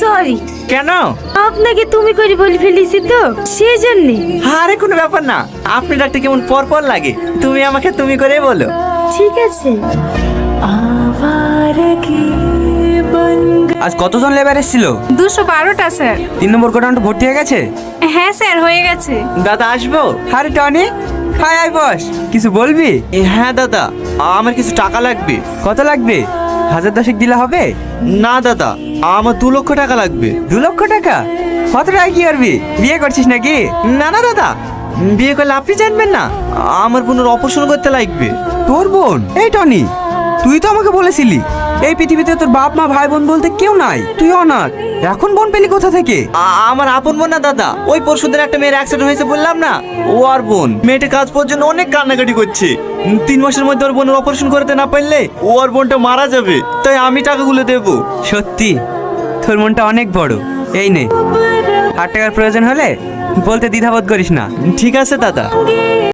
Sorry, কেন? আপনাকে তুমি করে বলে ফেলেছি তো সেই জন্যে। আরে কোনো ব্যাপার না, আপনি ডাকতে কেমন পর পর লাগে, তুমি আমাকে তুমি করে বলো। ঠিক আছে। আজ কতজন লেবার এসেছিল? 212টা স্যার। 3 নম্বর গোডাউনটা ভর্তি হয়ে গেছে? হ্যাঁ স্যার, হয়ে গেছে। দাদা আসবো? আরে টনি, হাই আই বস, কিছু বলবি? হ্যাঁ দাদা, আমার কিছু টাকা লাগবে। কত লাগবে? 1010 দিলে হবে? না দাদা, আমার 2 লক্ষ টাকা লাগবে। 2 লক্ষ টাকা? কত টাকা কি করবি? বিয়ে করছিস নাকি? না না দাদা, বিয়ে করলে আপনি জানবেন না, আমার বোনের অপারেশন করতে লাগবে। তোর বোন? এই টনি, তুই তো আমাকে বলেছিলি এই পৃথিবীতে তোর বাপ মা ভাই বোন বলতে কেউ নাই, তুই অনাথ। এখন বোন পেলি কোথা থেকে? আমার আপন বোন না দাদা, ওই পরশুদিন একটা মেয়ের অ্যাক্সিডেন্ট হয়েছে বললাম না, ও আর বোন। মেয়েটা কাজ পাওয়ার জন্য অনেক কান্নাকাটি করছে। 3 মাসের মধ্যে ওর বোনের অপারেশন করতে না পারলে ও আর বোনটা মারা যাবে, তাই আমি টাকাগুলো দেবো। সত্যি তোর মনটা অনেক বড়। এই নে, 8 টাকার প্রয়োজন হলে বলতে দ্বিধাবোধ করিস না। ঠিক আছে দাদা।